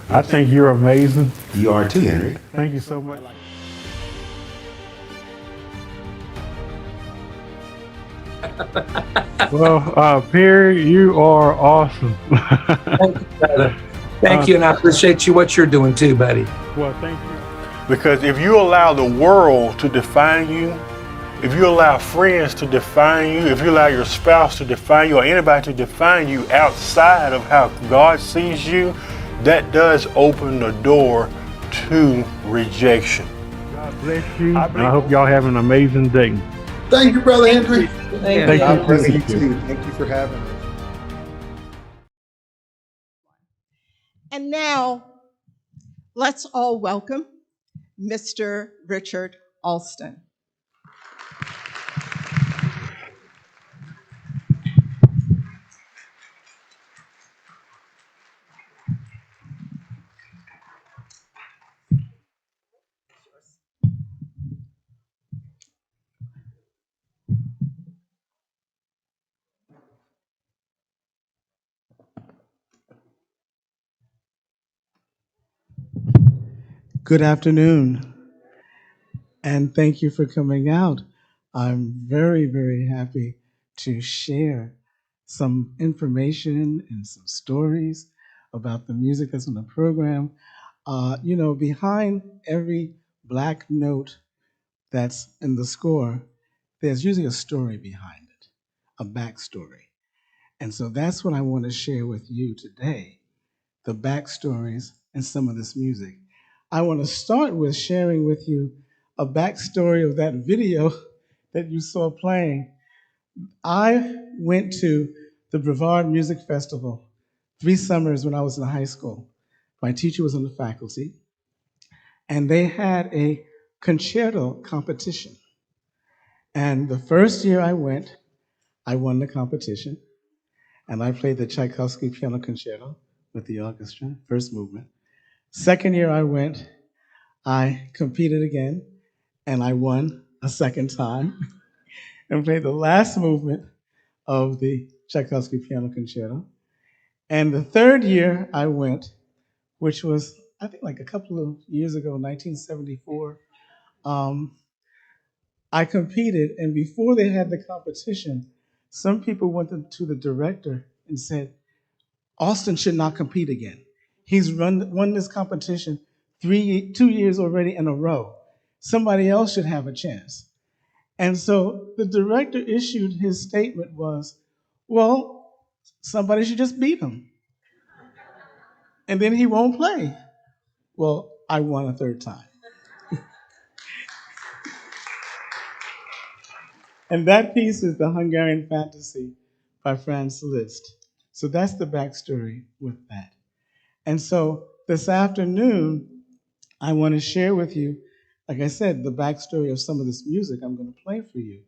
I think you're amazing. You are too, Henry. Thank you so much. Well, Perry, you are awesome. Thank you, brother. Thank you, and I appreciate you what you're doing too, buddy. Well, thank you. Because if you allow the world to define you, if you allow friends to define you, if you allow your spouse to define you, or anybody to define you outside of how God sees you, that does open the door to rejection. God bless you. I hope y'all have an amazing day. Thank you, Brother Henry. Thank you. God bless you too. Thank you for having us. And now, let's all welcome Mr. Richard Alston. Good afternoon, and thank you for coming out. I'm very, very happy to share some information and some stories about the music that's on the program. Behind every black note that's in the score, there's usually a story behind it, a backstory. And so that's what I want to share with you today, the backstories and some of this music. I want to start with sharing with you a backstory of that video that you saw playing. I went to the Brevard Music Festival 3 summers when I was in high school. My teacher was on the faculty, and they had a concerto competition. And the first year I went, I won the competition, and I played the Tchaikovsky Piano Concerto with the orchestra, first movement. Second year I went, I competed again, and I won a second time and played the last movement of the Tchaikovsky Piano Concerto. And the third year I went, which was, I think, like a couple of years ago, 1974, I competed, and before they had the competition, some people went to the director and said, Alston should not compete again. He's won this competition 2 years already in a row. Somebody else should have a chance. And so the director issued his statement was, well, somebody should just beat him. And then he won't play. Well, I won a third time. And that piece is the Hungarian Fantasy by Franz Liszt. So that's the backstory with that. And so this afternoon, I want to share with you, like I said, the backstory of some of this music I'm going to play for you.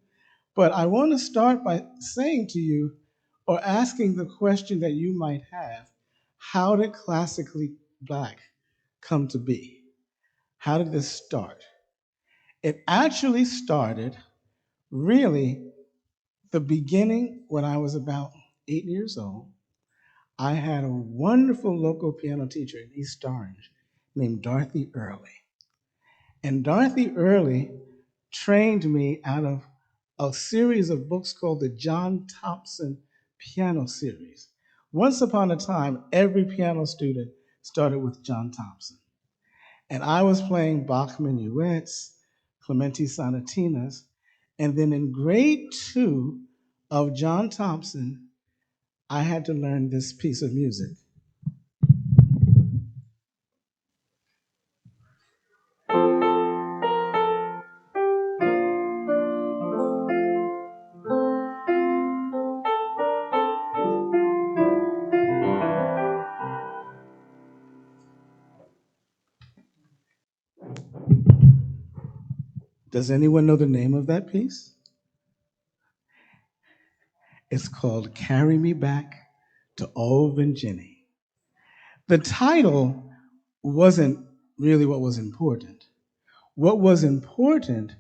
But I want to start by saying to you, or asking the question that you might have, how did classically black come to be? How did this start? It actually started really the beginning when I was about 8 years old. I had a wonderful local piano teacher in East Orange named Dorothy Early. And Dorothy Early trained me out of a series of books called the John Thompson Piano Series. Once upon a time, every piano student started with John Thompson. And I was playing Bach minuets, Clementi sonatinas, and then in grade 2 of John Thompson, I had to learn this piece of music. Does anyone know the name of that piece? It's called Carry Me Back to Old Virginia. The title wasn't really what was important. What was important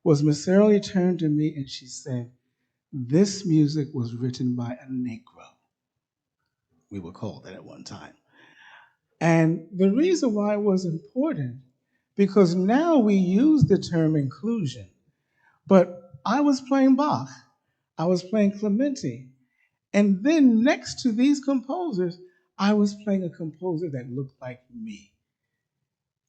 was Miss Early turned to me and she said, this music was written by a Negro. We were called that at one time. And the reason why it was important, because now we use the term inclusion, but I was playing Bach, I was playing Clementi, and then next to these composers, I was playing a composer that looked like me.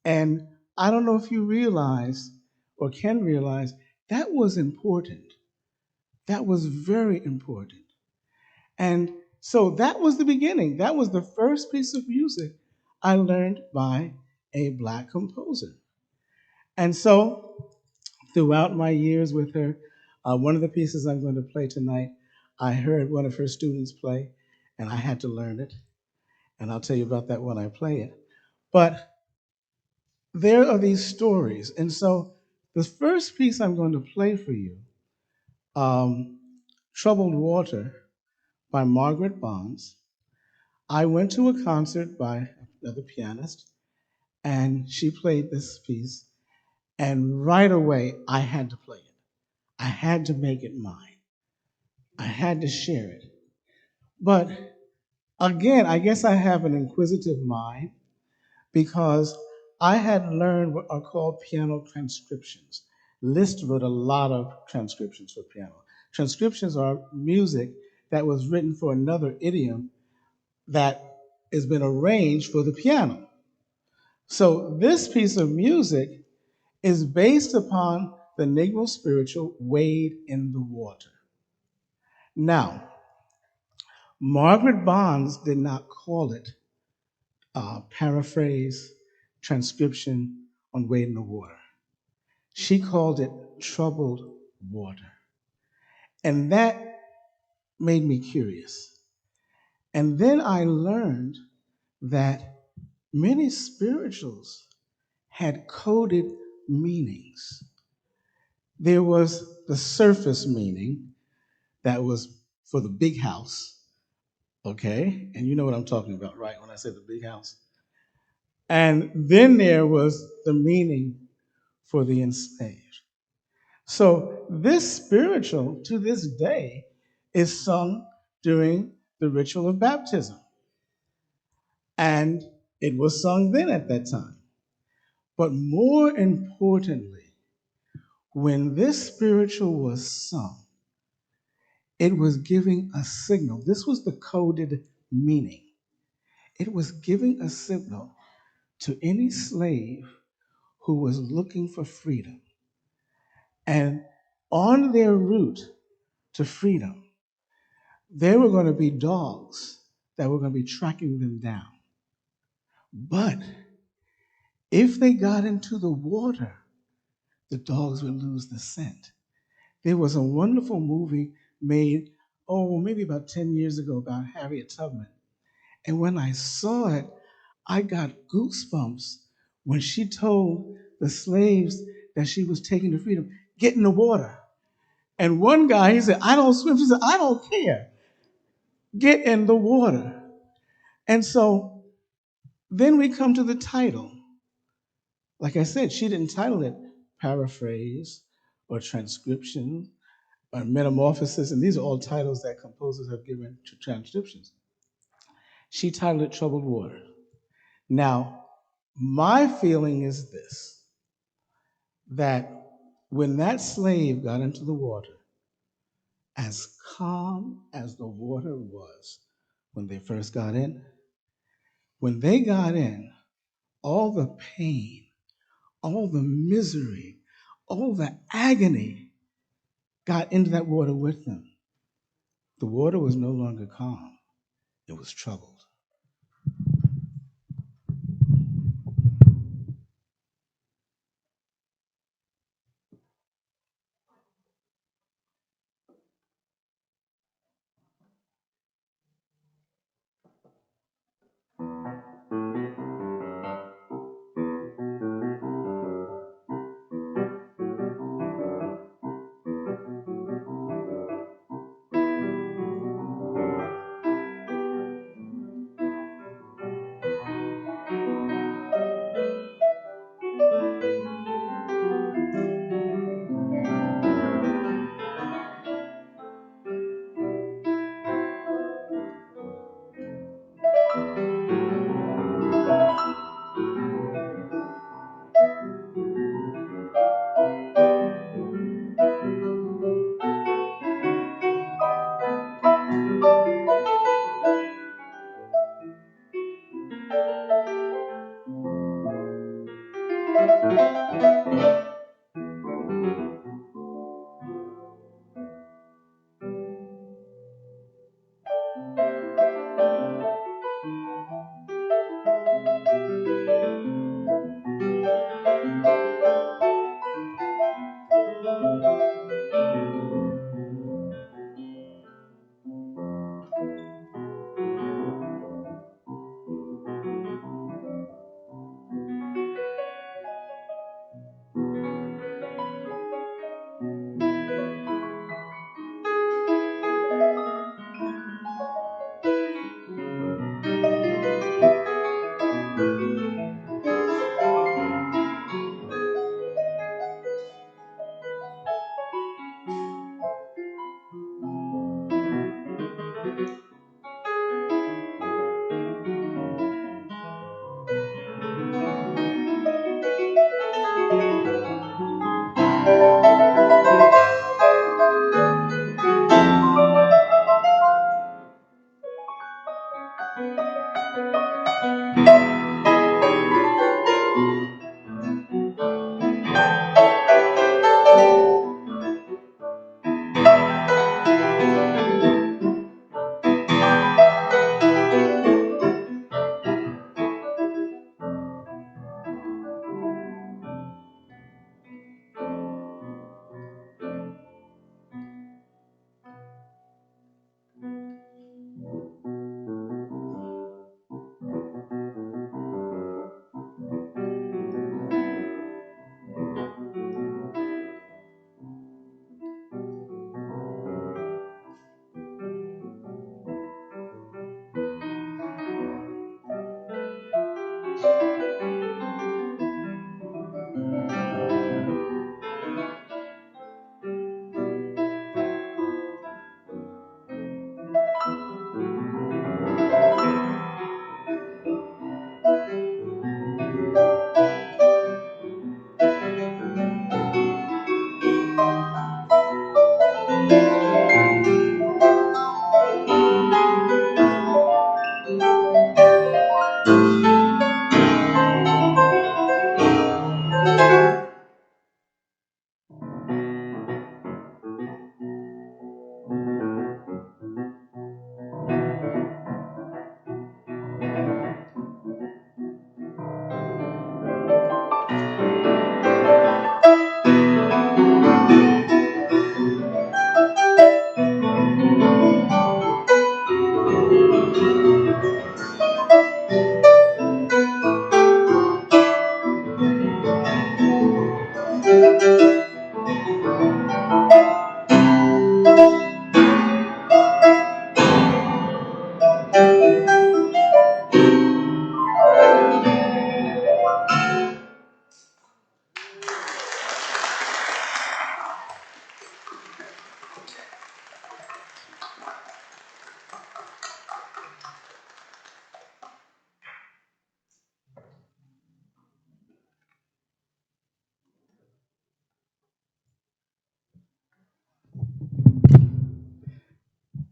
And I don't know if you realize or can realize that was important. That was very important. And so that was the beginning. That was the first piece of music I learned by a Black composer. And so throughout my years with her, one of the pieces I'm going to play tonight, I heard one of her students play, and I had to learn it. And I'll tell you about that when I play it. But there are these stories. And so the first piece I'm going to play for you, um, Troubled Water by Margaret Bonds. I went to a concert by another pianist, and she played this piece, and right away I had to play it. I had to make it mine. I had to share it. But again, I guess I have an inquisitive mind because I had learned what are called piano transcriptions. Liszt wrote a lot of transcriptions for piano. Transcriptions are music that was written for another idiom that has been arranged for the piano. So this piece of music is based upon the Negro spiritual Wade in the Water. Now, Margaret Bonds did not call it paraphrase, transcription on Wade in the Water. She called it troubled water. And that made me curious. And then I learned that many spirituals had coded meanings. There was the surface meaning that was for the big house, okay? And you know what I'm talking about, right? When I say the big house. And then there was the meaning for the enslaved. So this spiritual, to this day, is sung during the ritual of baptism. And it was sung then at that time. But more importantly, when this spiritual was sung, it was giving a signal. This was the coded meaning. It was giving a signal to any slave who was looking for freedom. And on their route to freedom, there were going to be dogs that were going to be tracking them down. But if they got into the water, the dogs would lose the scent. There was a wonderful movie made, maybe about 10 years ago about Harriet Tubman. And when I saw it, I got goosebumps when she told the slaves that she was taking to freedom, get in the water. And one guy, he said, I don't swim. She said, I don't care. Get in the water. And so then we come to the title. Like I said, she didn't title it paraphrase or transcription or metamorphosis, and these are all titles that composers have given to transcriptions. She titled it Troubled Water. Now, my feeling is this, that when that slave got into the water, as calm as the water was when they first got in, when they got in, all the pain, all the misery, all the agony got into that water with them. The water was no longer calm, it was troubled.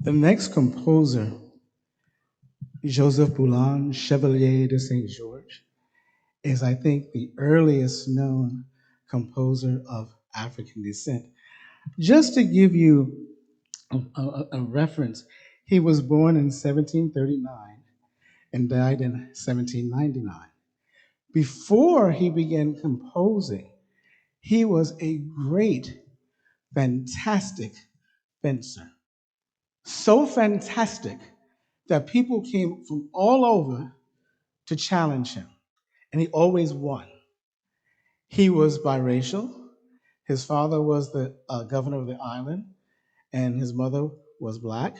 The next composer, Joseph Boulan, Chevalier de Saint George, is, I think, the earliest known composer of African descent. Just to give you a reference, he was born in 1739 and died in 1799. Before he began composing, he was a great, fantastic fencer. So fantastic that people came from all over to challenge him, and he always won. He was biracial. His father was the governor of the island, and his mother was black.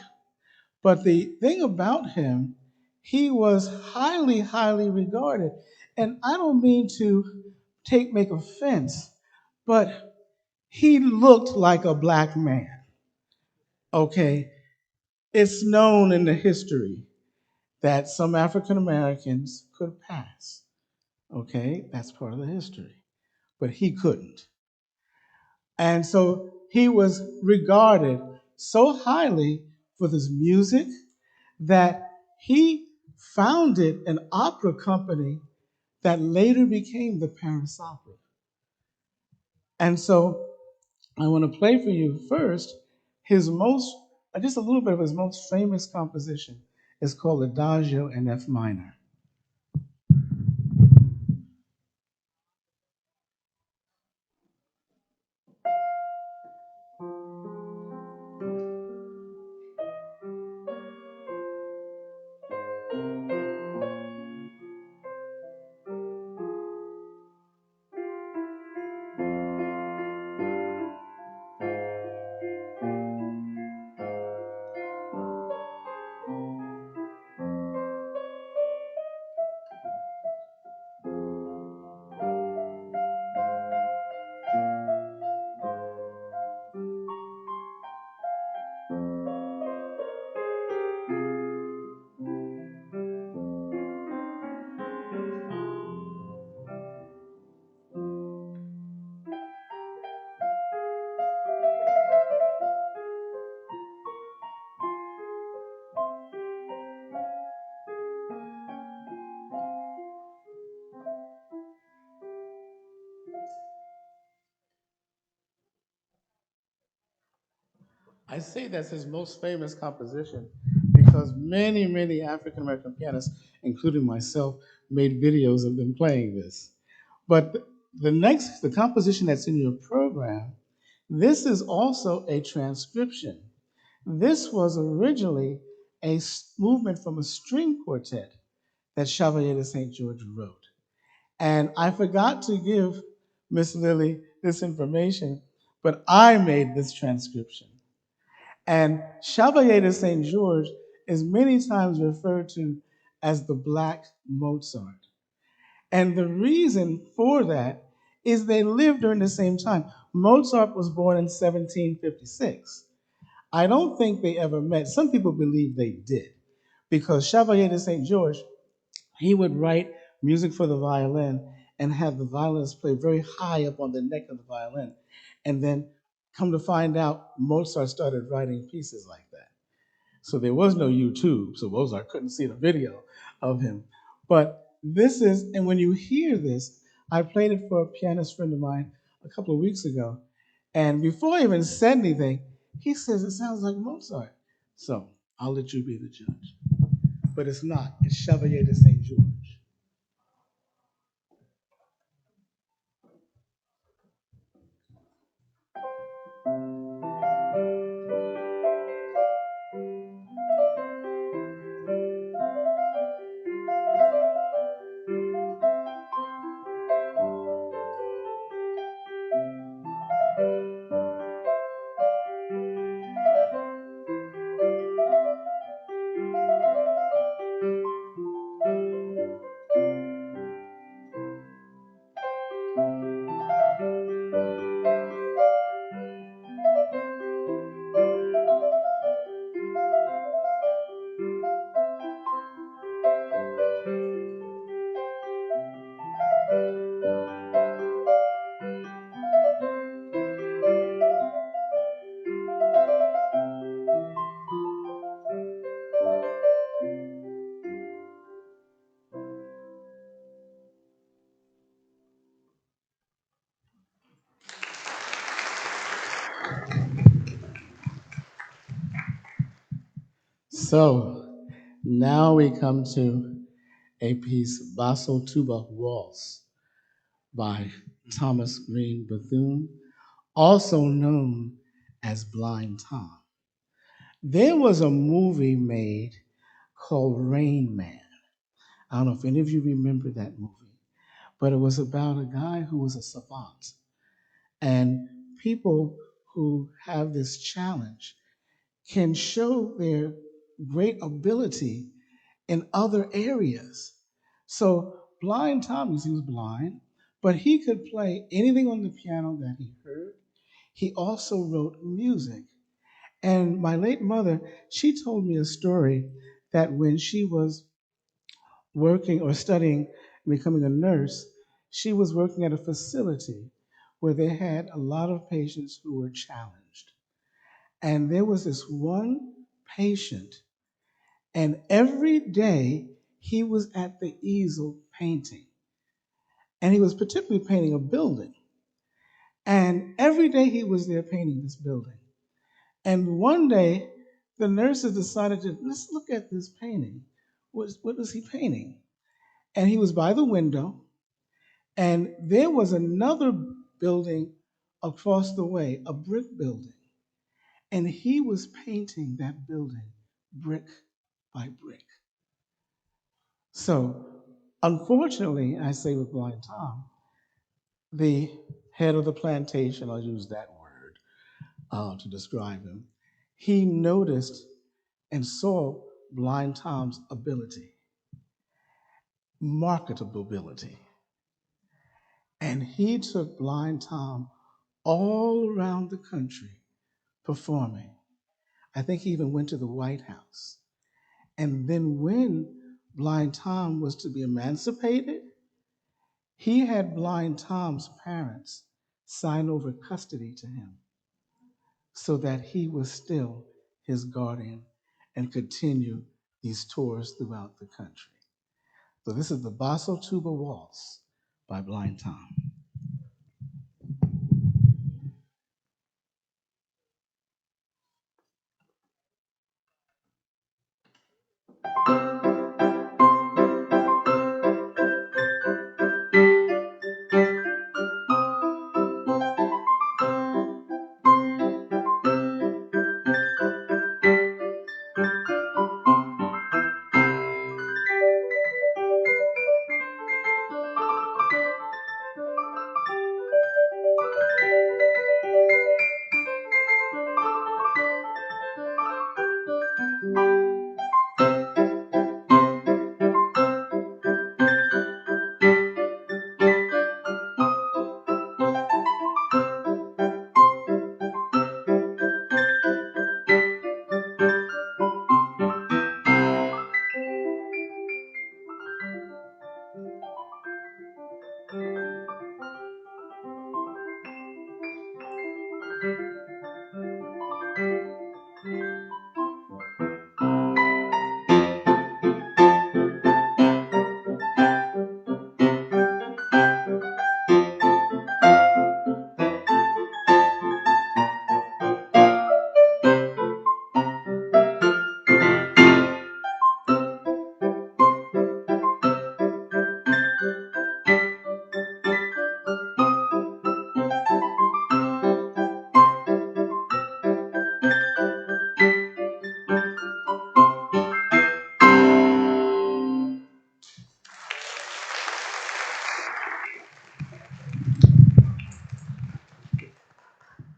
But the thing about him, he was highly, highly regarded. And I don't mean to make offense, but he looked like a black man. Okay, it's known in the history that some African Americans could pass. Okay, that's part of the history. But he couldn't. And so he was regarded so highly for his music that he founded an opera company that later became the Paris Opera. And so I want to play for you first his most, just a little bit of his most famous composition. It's called Adagio in F minor. I say that's his most famous composition because many, many African American pianists, including myself, made videos of them playing this. But the composition that's in your program, this is also a transcription. This was originally a movement from a string quartet that Chevalier de St. George wrote. And I forgot to give Miss Lily this information, but I made this transcription. And Chevalier de St. George is many times referred to as the Black Mozart. And the reason for that is they lived during the same time. Mozart was born in 1756. I don't think they ever met. Some people believe they did, because Chevalier de St. George, he would write music for the violin and have the violinist play very high up on the neck of the violin. And then come to find out, Mozart started writing pieces like that. So there was no YouTube, so Mozart couldn't see the video of him. But this is, and when you hear this, I played it for a pianist friend of mine a couple of weeks ago. And before I even said anything, he says it sounds like Mozart. So I'll let you be the judge. But it's not, it's Chevalier de St. George. So now we come to a piece, Basso Tuba Waltz by Thomas Green Bethune, also known as Blind Tom. There was a movie made called Rain Man. I don't know if any of you remember that movie, but it was about a guy who was a savant. And people who have this challenge can show their great ability in other areas. So Blind Thomas, he was blind, but he could play anything on the piano that he heard. He also wrote music. And my late mother, she told me a story that when she was working or studying, becoming a nurse, she was working at a facility where they had a lot of patients who were challenged. And there was this one patient, and every day he was at the easel painting. and he was particularly painting a building. And every day he was there painting this building. And one day, the nurses decided to, let's look at this painting. What was he painting? And he was by the window, and there was another building across the way, a brick building. And he was painting that building brick by brick. So, unfortunately, I say with Blind Tom, the head of the plantation, I'll use that word to describe him, he noticed and saw Blind Tom's ability, marketability. And he took Blind Tom all around the country performing. I think he even went to the White House. And then when Blind Tom was to be emancipated, he had Blind Tom's parents sign over custody to him so that he was still his guardian and continue these tours throughout the country. So this is the Basso Tuba Waltz by Blind Tom.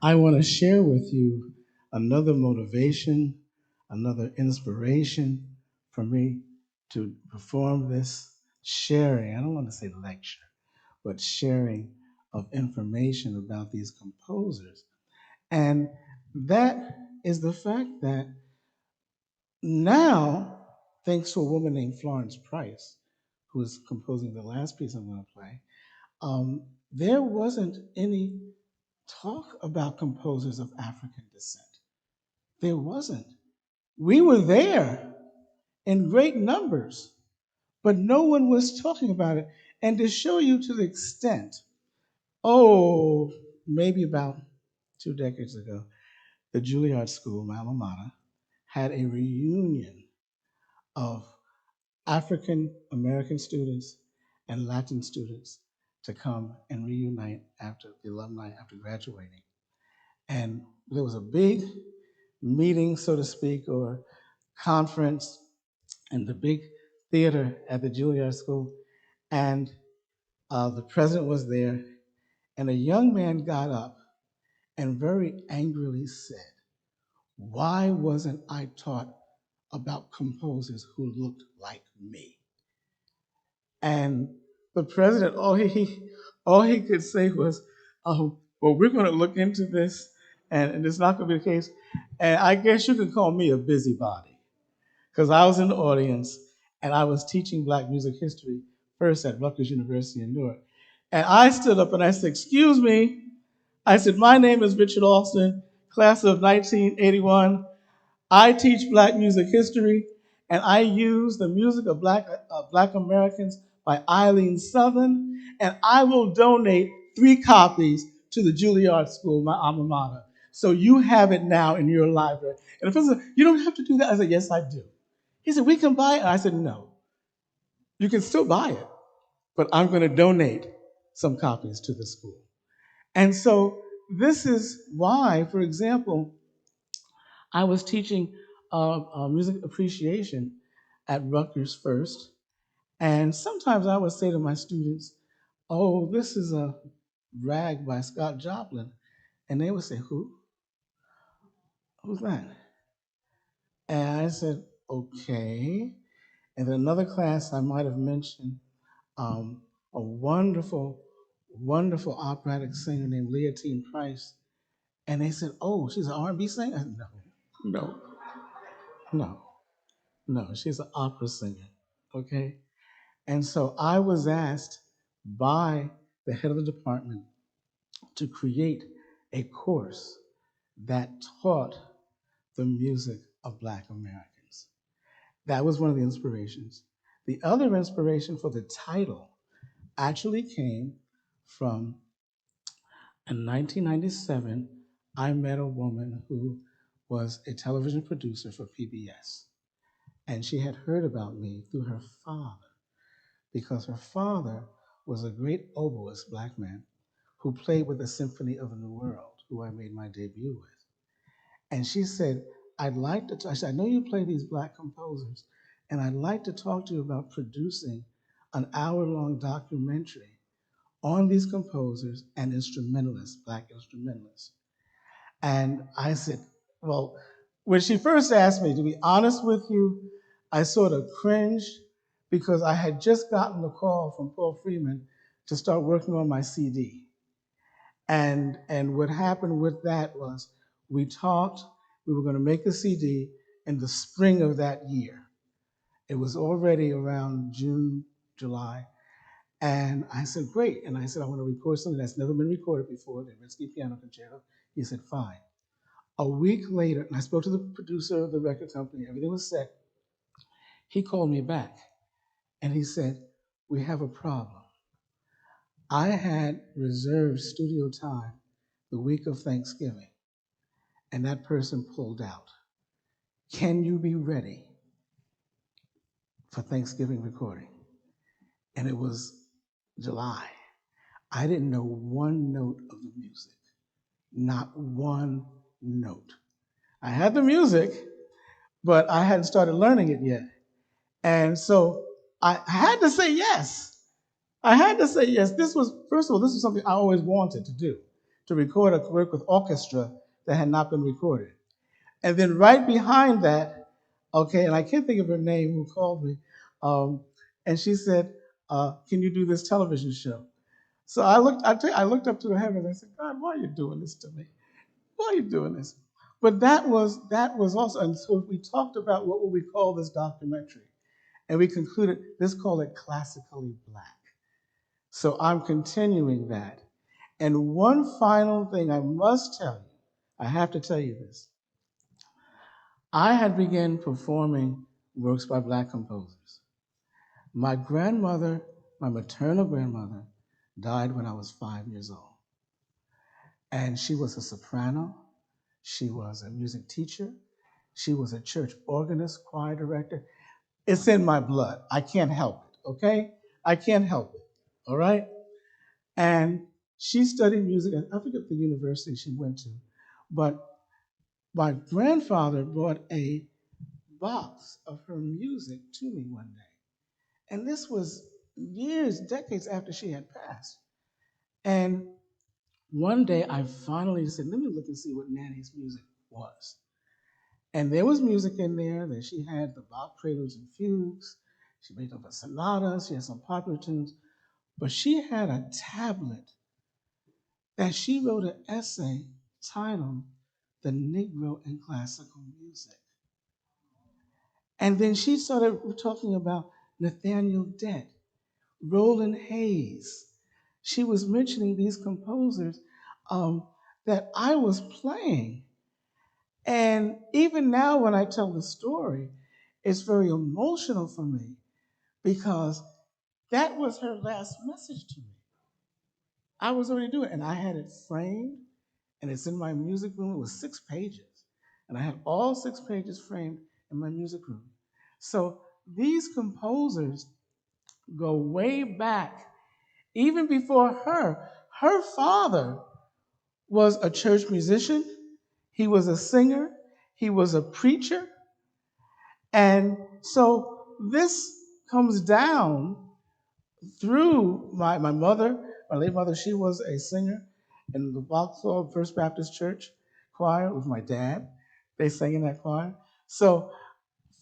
I want to share with you another motivation, another inspiration for me to perform this sharing. I don't want to say lecture, but sharing of information about these composers. And that is the fact that now, thanks to a woman named Florence Price, who is composing the last piece I'm going to play, there wasn't any talk about composers of African descent. There wasn't. We were there in great numbers, but no one was talking about it. And to show you to the extent, maybe about 2 decades ago, the Juilliard School, my alma mater, had a reunion of African American students and Latin students to come and reunite after the alumni after graduating. And there was a big meeting, so to speak, or conference in the big theater at the Juilliard School. And the president was there, and a young man got up and very angrily said, "Why wasn't I taught about composers who looked like me?" And the president, all he could say was, "Oh, well, we're going to look into this, and it's not going to be the case." And I guess you could call me a busybody, because I was in the audience, and I was teaching Black music history first at Rutgers University in Newark. And I stood up and I said, "Excuse me." I said, "My name is Richard Alston, class of 1981. I teach Black music history, and I use the music of Black Americans by Eileen Southern, and I will donate 3 copies to the Juilliard School, my alma mater. So you have it now in your library. And the professor said, you don't have to do that. I said, yes, I do. He said, we can buy it. I said, no, you can still buy it, but I'm going to donate some copies to the school. And so this is why, for example, I was teaching music appreciation at Rutgers first. And sometimes I would say to my students, oh, this is a rag by Scott Joplin. And they would say, who? Who's that? And I said, okay. And then another class I might have mentioned a wonderful, wonderful operatic singer named Leontine Price. And they said, oh, she's an R&B singer? I said, no, no, she's an opera singer, okay? And so I was asked by the head of the department to create a course that taught the music of Black Americans. That was one of the inspirations. The other inspiration for the title actually came from, in 1997, I met a woman who was a television producer for PBS. And she had heard about me through her father, because her father was a great oboist Black man who played with the Symphony of the New World, who I made my debut with. And she said, I'd like to, I said, I know you play these Black composers, and I'd like to talk to you about producing an hour-long documentary on these composers and instrumentalists, Black instrumentalists. And I said, well, when she first asked me, to be honest with you, I sort of cringed because I had just gotten the call from Paul Freeman to start working on my CD. And what happened with that was we talked, we were going to make a CD in the spring of that year. It was already around June, July. And I said, great. And I said, I want to record something that's never been recorded before, the Rinsky Piano Concerto. He said, fine. A week later, and I spoke to the producer of the record company, everything was set. He called me back and he said, we have a problem. I had reserved studio time the week of Thanksgiving, and that person pulled out. Can you be ready for Thanksgiving recording? And it was July. I didn't know one note of the music, not one note. I had the music, but I hadn't started learning it yet. And so I had to say yes. I had to say yes. This was, first of all, this was something I always wanted to do, to record a work with orchestra that had not been recorded. And then right behind that, okay, and I can't think of her name who called me, and she said, can you do this television show? So I looked up to the heavens and I said, God, why are you doing this to me? Why are you doing this? But that was also, and so we talked about what would we call this documentary. And we concluded, let's call it Classically Black. So I'm continuing that. And one final thing I must tell you, I have to tell you this. I had begun performing works by Black composers. My grandmother, my maternal grandmother, died when I was 5 years old. And she was a soprano. She was a music teacher. She was a church organist, choir director. It's in my blood. I can't help it, okay? I can't help it, all right? And she studied music at, I forget the university she went to, but my grandfather brought a box of her music to me one day. And this was years, decades after she had passed. And one day I finally said, let me look and see what Nanny's music was. And there was music in there that she had the Bach preludes and fugues. She made up a sonata. She had some popular tunes. But she had a tablet that she wrote an essay titled The Negro in Classical Music. And then she started talking about Nathaniel Dett, Roland Hayes. She was mentioning these composers that I was playing. And even now when I tell the story, it's very emotional for me because That was her last message to me. I was already doing it, and I had it framed, and it's in my music room. It was 6 pages, and I had all 6 pages framed in my music room. So these composers go way back, even before her. Her father was a church musician, he was a singer, he was a preacher, and so this comes down through my mother, my late mother. She was a singer in the Vauxhall First Baptist Church choir with my dad. They sang in that choir. So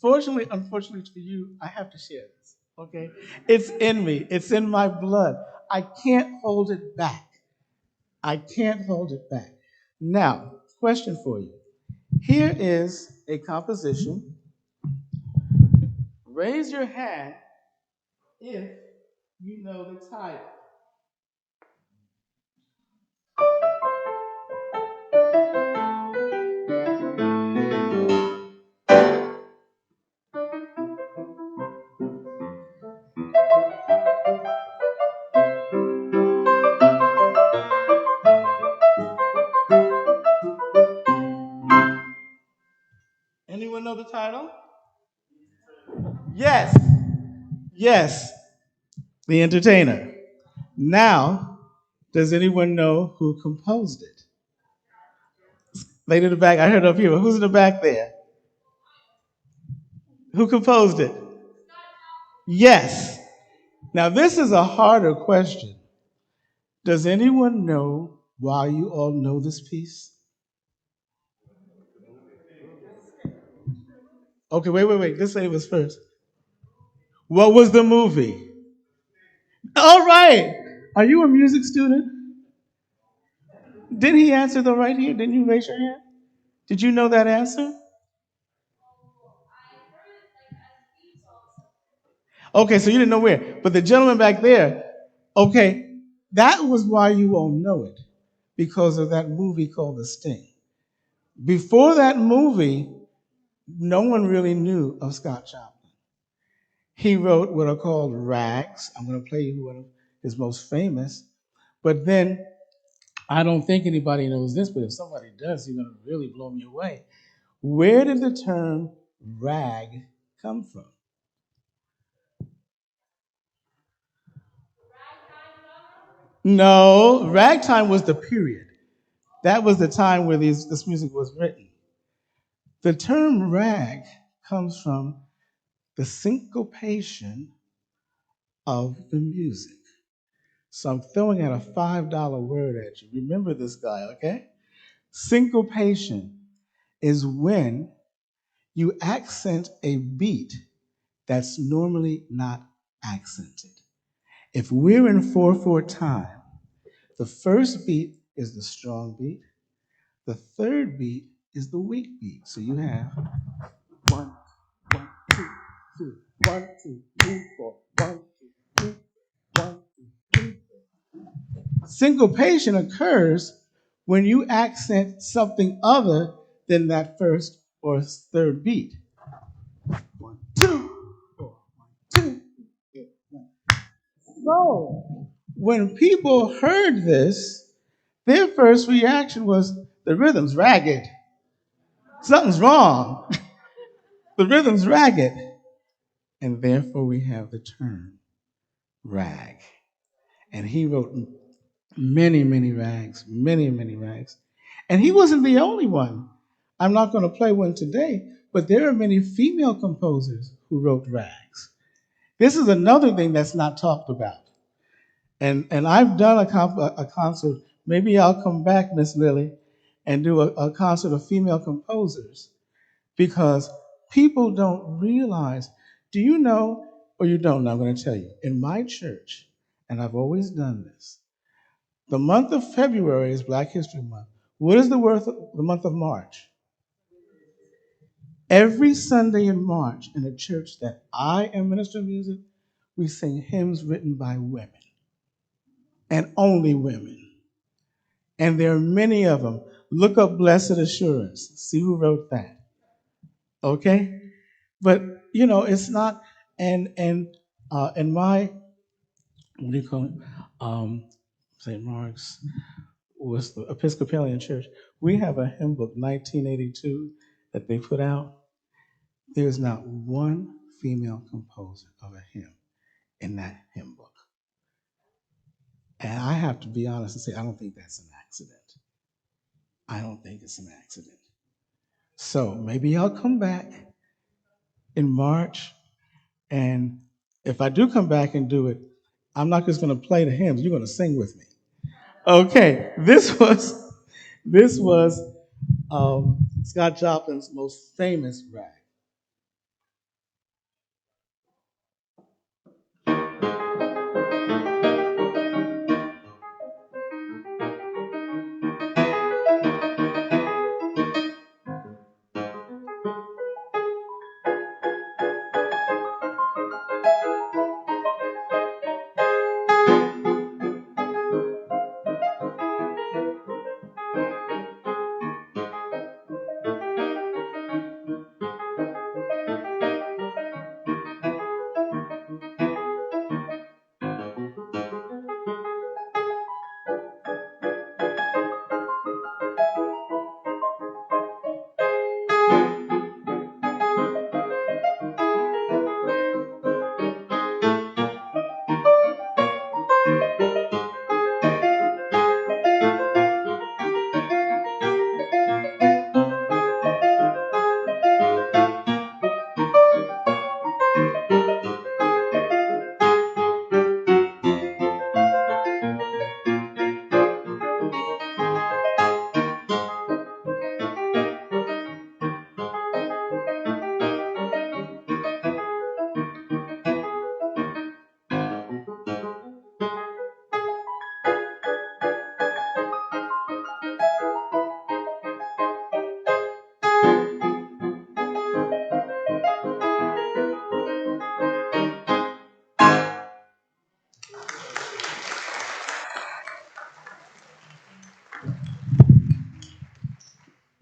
fortunately, unfortunately for you, I have to share this. Okay? It's in me. It's in my blood. I can't hold it back. I can't hold it back. Now, question for you. Here is a composition. Raise your hand if you know the title. Anyone know the title? Yes. Yes. The Entertainer. Now, does anyone know who composed it? Lady in the back, I heard up here. Who's in the back there? Who composed it? Yes. Now, this is a harder question. Does anyone know why you all know this piece? Okay, wait. This lady was first. What was the movie? All right. Are you a music student? Didn't he answer the right here? Didn't you raise your hand? Did you know that answer? Okay, so you didn't know where. But the gentleman back there, okay, that was why you won't know it, because of that movie called The Sting. Before that movie, no one really knew of Scott Joplin. He wrote what are called rags. I'm going to play you one of his most famous. But then, I don't think anybody knows this, but if somebody does, you're going to really blow me away. Where did the term rag come from? No, ragtime was the period. That was the time where this music was written. The term rag comes from the syncopation of the music. So I'm throwing out a $5 word at you. Remember this guy, okay? Syncopation is when you accent a beat that's normally not accented. If we're in 4/4 time, the first beat is the strong beat. The third beat is the weak beat. So you have 1, 1, 2, 2, 1, 2, 3, 4, 1, 2, 3, 1, 2, 3. Syncopation occurs when you accent something other than that first or third beat. 1, 2, 4, 1, 2, 3, 1. So when people heard this, their first reaction was the rhythm's ragged. Something's wrong. The rhythm's ragged. And therefore we have the term rag. And he wrote many rags, many rags. And he wasn't the only one. I'm not going to play one today, but there are many female composers who wrote rags. This is another thing that's not talked about. And I've done a concert. Maybe I'll come back, Miss Lily, and do a concert of female composers, because people don't realize. Do you know, or you don't know, I'm going to tell you. In my church, and I've always done this, the month of February is Black History Month. What is the month of March? Every Sunday in March in a church that I am minister of music, we sing hymns written by women, and only women. And there are many of them. Look up Blessed Assurance. See who wrote that. Okay? But, it's not, and in my what do you call it? St. Mark's was the Episcopalian Church. We have a hymn book, 1982, that they put out. There's not one female composer of a hymn in that hymn book. And I have to be honest and say, I don't think that's an accident. I don't think it's an accident. So maybe I'll come back in March, and if I do come back and do it, I'm not just going to play the hymns. You're going to sing with me. Okay, this was Scott Joplin's most famous rag.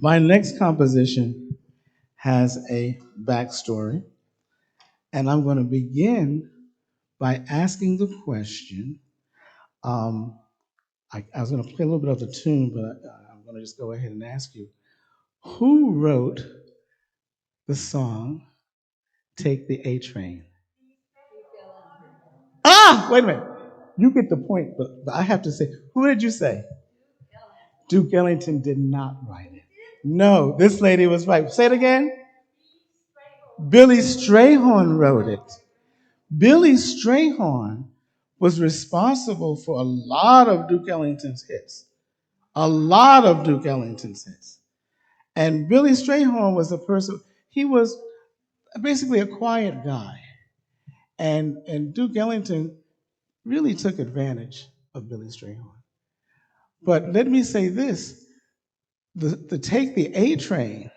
My next composition has a backstory, and I'm going to begin by asking the question. Um, I was going to play a little bit of the tune, but I'm going to just go ahead and ask you, who wrote the song Take the A Train? Ah, wait a minute. You get the point, but I have to say, who did you say? Duke Ellington did not write it. No, this lady was right. Say it again. Billy Strayhorn wrote it. Billy Strayhorn was responsible for a lot of Duke Ellington's hits. A lot of Duke Ellington's hits. And Billy Strayhorn was a person, he was basically a quiet guy. And Duke Ellington really took advantage of Billy Strayhorn. But let me say this, the Take the A Train,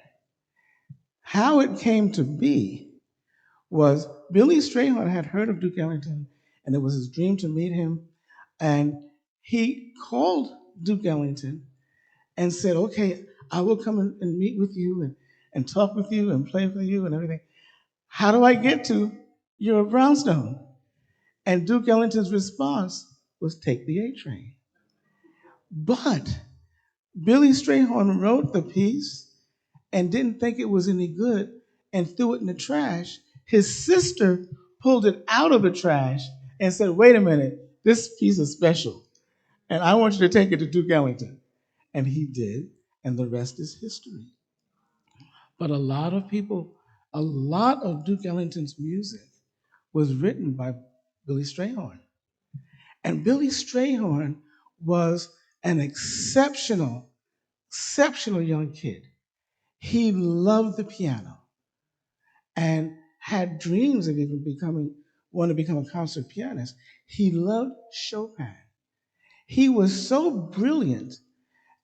how it came to be was Billy Strayhorn had heard of Duke Ellington, and it was his dream to meet him. And he called Duke Ellington and said, okay, I will come and meet with you and talk with you and play with you and everything. How do I get to your brownstone? And Duke Ellington's response was take the A train. But Billy Strayhorn wrote the piece and didn't think it was any good and threw it in the trash. His sister pulled it out of the trash and said, wait a minute, this piece is special. And I want you to take it to Duke Ellington. And he did, and the rest is history. But a lot of Duke Ellington's music was written by Billy Strayhorn. And Billy Strayhorn was an exceptional young kid. He loved the piano and had dreams of even wanting to become a concert pianist. He loved Chopin. He was so brilliant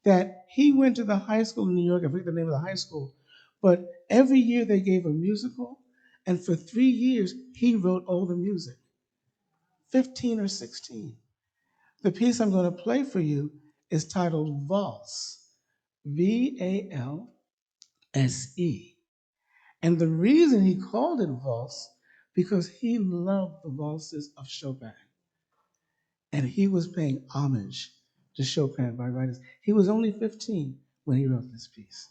that he went to the high school in New York, I forget the name of the high school, but every year they gave a musical, and for 3 years he wrote all the music, 15 or 16. The piece I'm going to play for you is titled Valse, Valse. And the reason he called it Valse, because he loved the valses of Chopin. and he was paying homage to Chopin by writers. He was only 15 when he wrote this piece.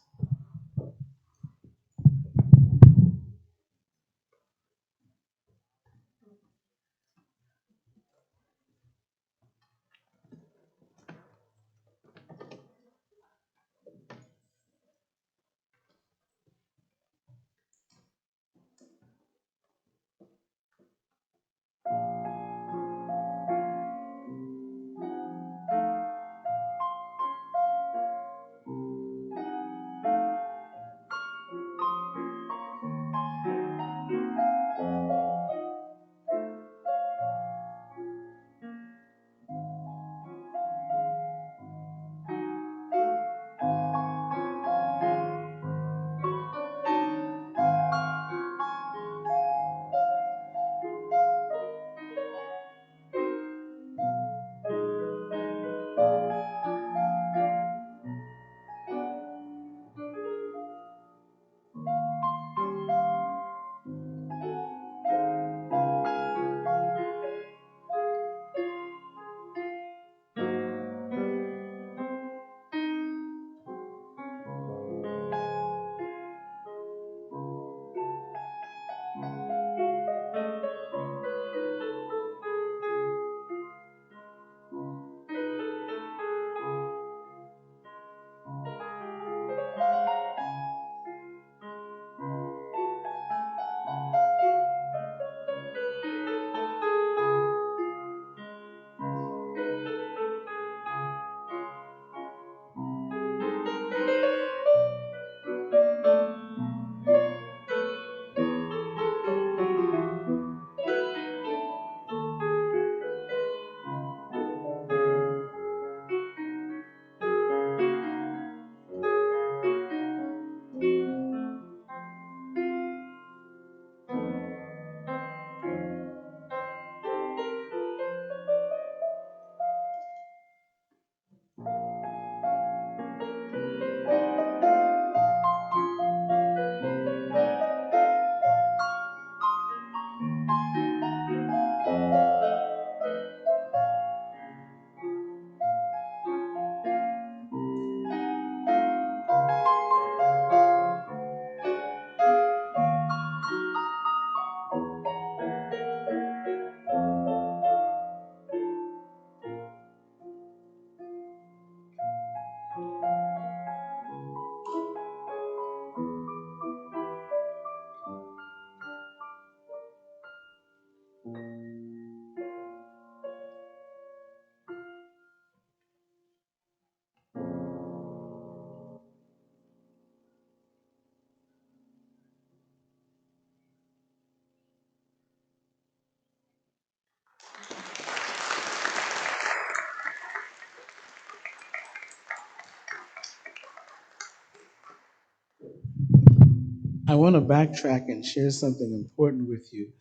I want to backtrack and share something important with you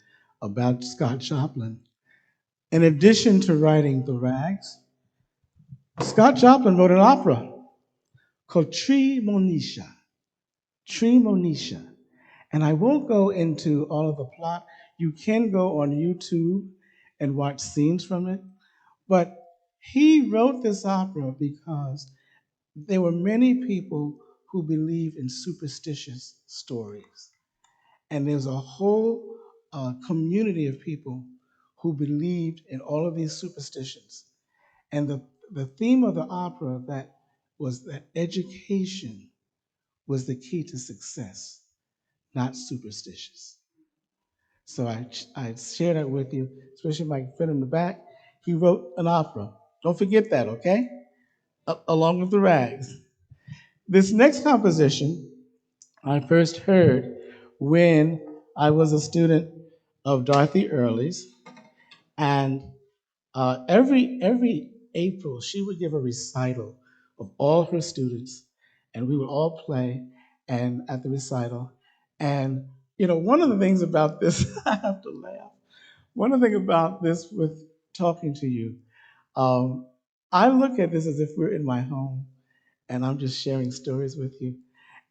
about Scott Joplin. In addition to writing The Rags, Scott Joplin wrote an opera called Tremonisha. Tremonisha. And I won't go into all of the plot. You can go on YouTube and watch scenes from it. But he wrote this opera because there were many people who believe in superstitious stories. And there's a whole community of people who believed in all of these superstitions. And the theme of the opera that was that education was the key to success, not superstitious. So I share that with you, especially my friend in the back. He wrote an opera. Don't forget that, okay? Along with the rags. This next composition I first heard when I was a student of Dorothy Early's, and every April she would give a recital of all her students, and we would all play and at the recital. And one of the things about this, I have to laugh. One of the things about this with talking to you, um, I look at this as if we're in my home and I'm just sharing stories with you.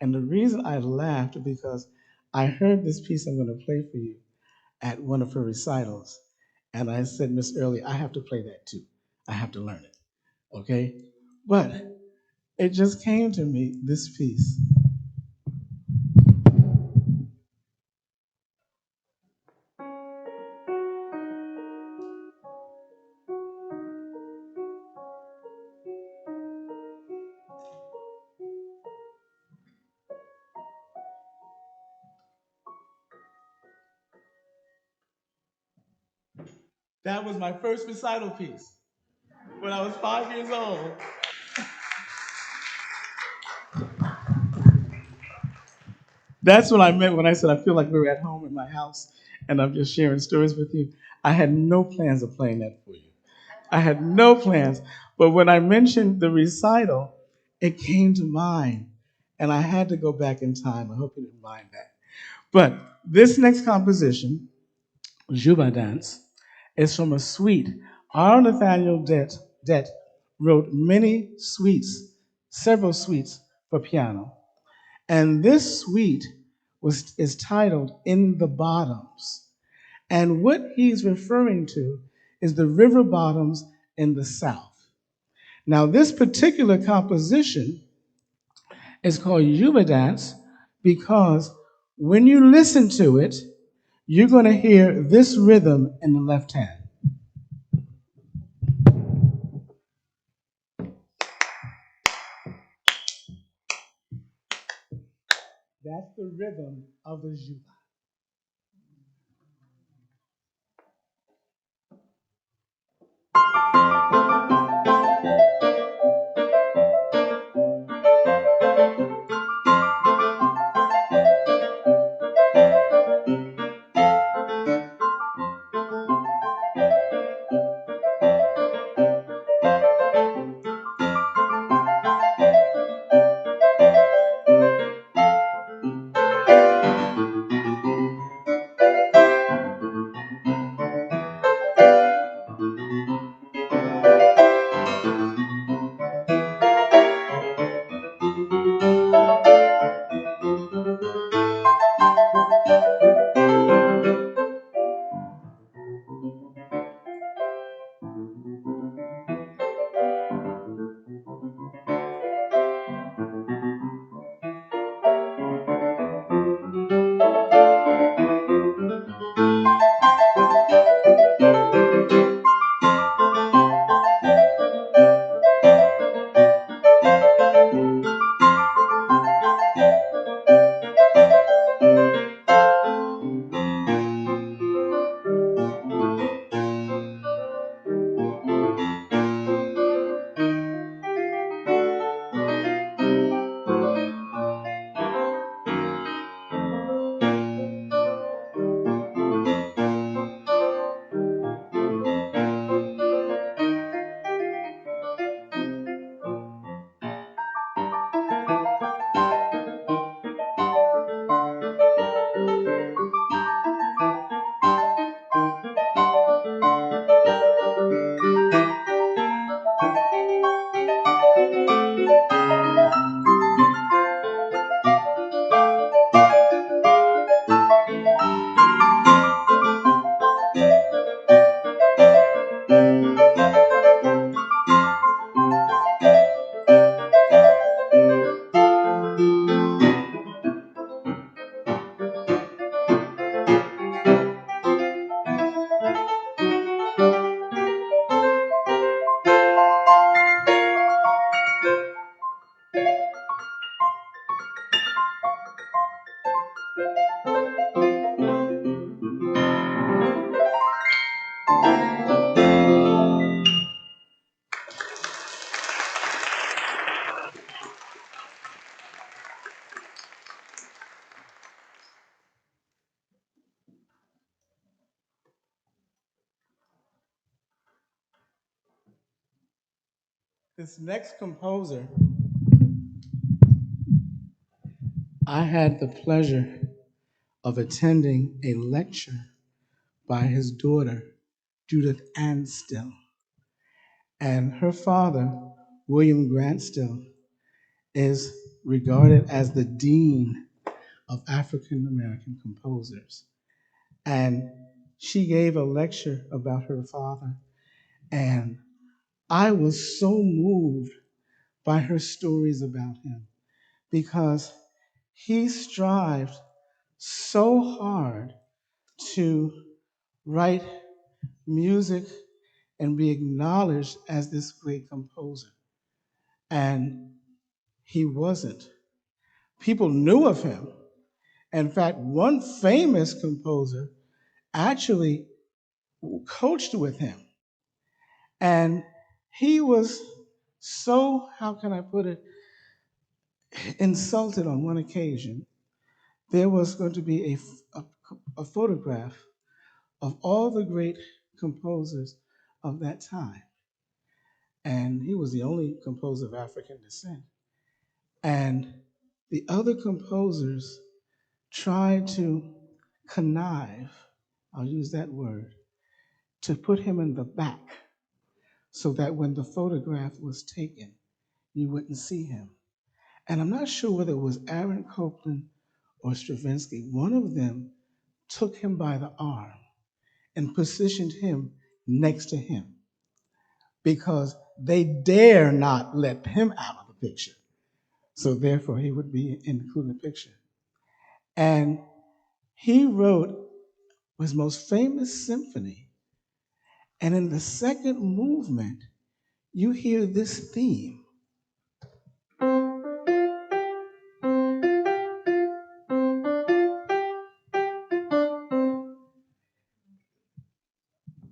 And the reason I laughed is because I heard this piece I'm going to play for you at one of her recitals. And I said, Miss Early, I have to play that too. I have to learn it. Okay? But it just came to me, this piece. That was my first recital piece when I was 5 years old. That's what I meant when I said I feel like we were at home in my house and I'm just sharing stories with you. I had no plans of playing that for you. I had no plans. But when I mentioned the recital, it came to mind. And I had to go back in time. I hope you didn't mind that. But this next composition, Juba Dance, is from a suite. Our Nathaniel Det wrote many suites, several suites for piano. And this suite is titled In the Bottoms. And what he's referring to is the river bottoms in the South. Now, this particular composition is called Yuba Dance because when you listen to it, you're going to hear this rhythm in the left hand. That's the rhythm of the Juba. This next composer, I had the pleasure of attending a lecture by his daughter, Judith Ann Still. And her father, William Grant Still, is regarded as the dean of African American composers. And she gave a lecture about her father, and I was so moved by her stories about him because he strived so hard to write music and be acknowledged as this great composer. And he wasn't. People knew of him. In fact, one famous composer actually coached with him. And he was so, how can I put it, insulted on one occasion. There was going to be a photograph of all the great composers of that time. And he was the only composer of African descent. And the other composers tried to connive, I'll use that word, to put him in the back so that when the photograph was taken, you wouldn't see him. And I'm not sure whether it was Aaron Copland or Stravinsky. One of them took him by the arm and positioned him next to him because they dare not let him out of the picture. So therefore, he would be included in the picture. And he wrote his most famous symphony. And in the second movement, you hear this theme.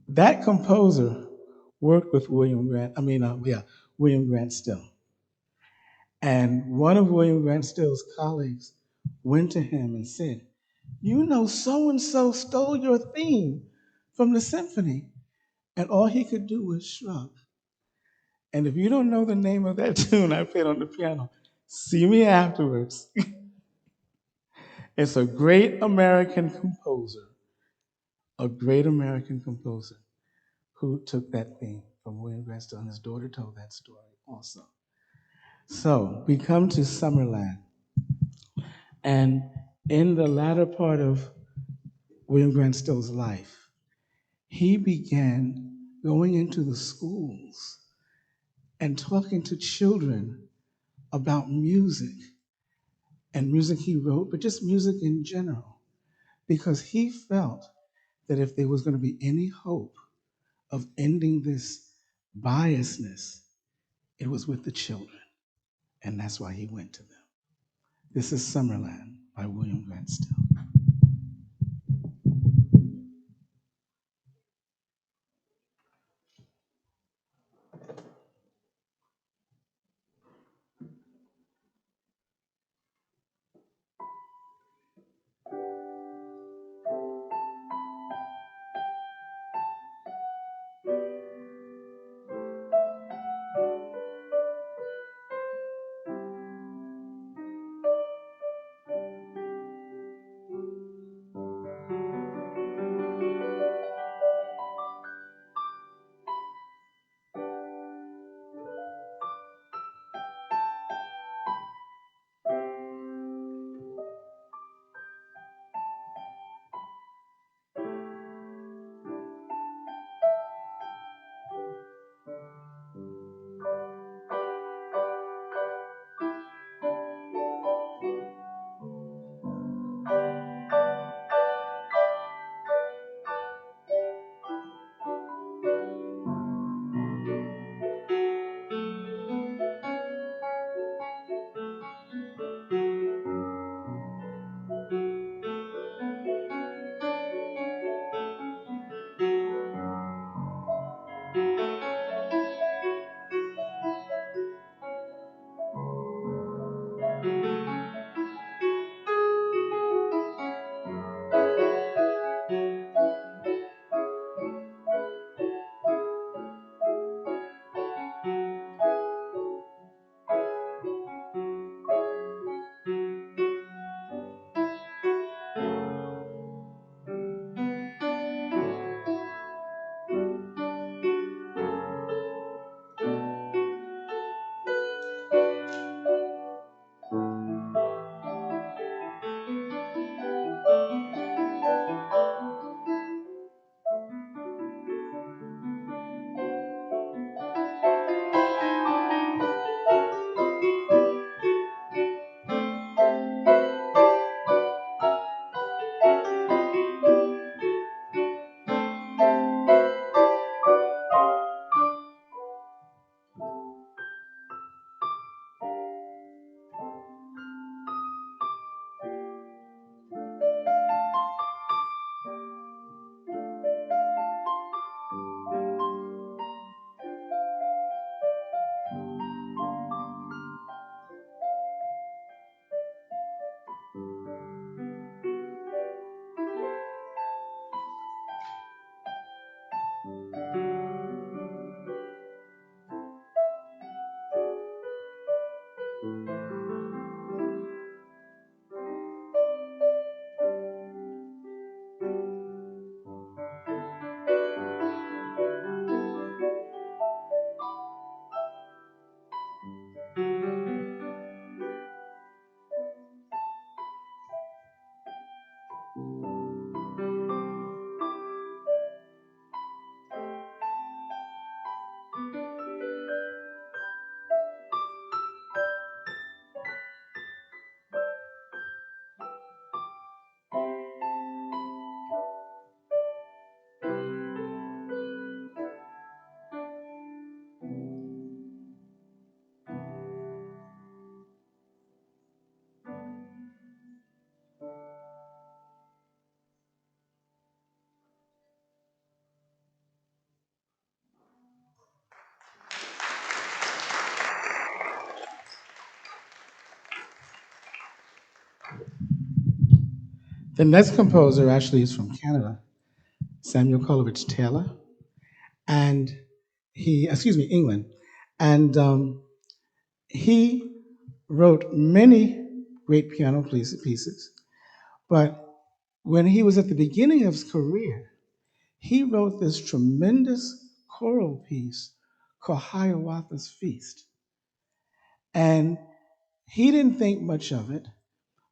That composer worked with William Grant Still. And one of William Grant Still's colleagues went to him and said, "You know, so and so stole your theme from the symphony." And all he could do was shrug. And if you don't know the name of that tune I played on the piano, see me afterwards. It's a great American composer, who took that theme from William Grant Still, and his daughter told that story also. So we come to Summerland. And in the latter part of William Grant Still's life, he began going into the schools and talking to children about music and music he wrote, but just music in general, because he felt that if there was going to be any hope of ending this biasness, it was with the children. And that's why he went to them. This is Summerland by William Grant Still. The next composer actually is from Canada, Samuel Coleridge Taylor, and England. And he wrote many great piano pieces, but when he was at the beginning of his career, he wrote this tremendous choral piece called Hiawatha's Feast. And he didn't think much of it,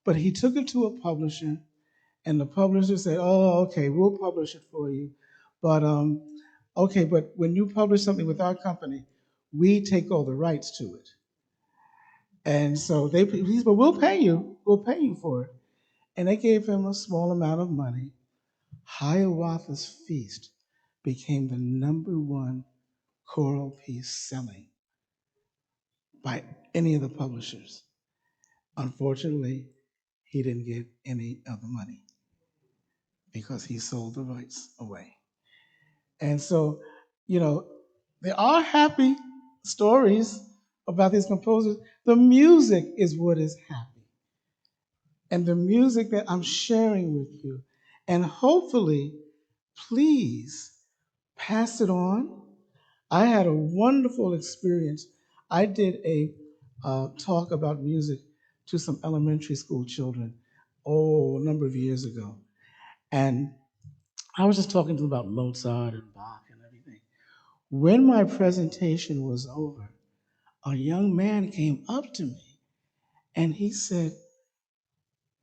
but he took it to a publisher, and the publisher said, "Oh, okay, we'll publish it for you, but okay, but when you publish something with our company, we take all the rights to it." And so he said, "But we'll pay you for it." And they gave him a small amount of money. Hiawatha's Feast became the #1 choral piece selling by any of the publishers. Unfortunately, he didn't get any of the money because he sold the rights away. And so, you know, there are happy stories about these composers. The music is what is happy. And the music that I'm sharing with you. And hopefully, please pass it on. I had a wonderful experience. I did a talk about music to some elementary school children, a number of years ago. And I was just talking to them about Mozart and Bach and everything. When my presentation was over, a young man came up to me and he said,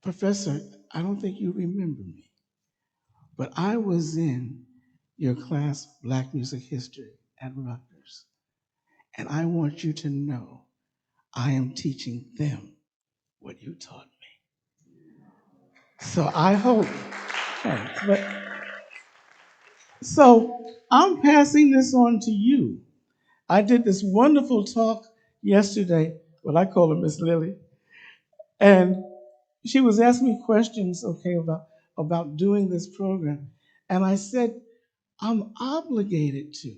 "Professor, I don't think you remember me, but I was in your class, Black Music History at Rutgers, and I want you to know I am teaching them what you taught me." So I hope, but so I'm passing this on to you. I did this wonderful talk yesterday, what I call her Miss Lily, and she was asking me questions, okay, about doing this program. And I said, I'm obligated to.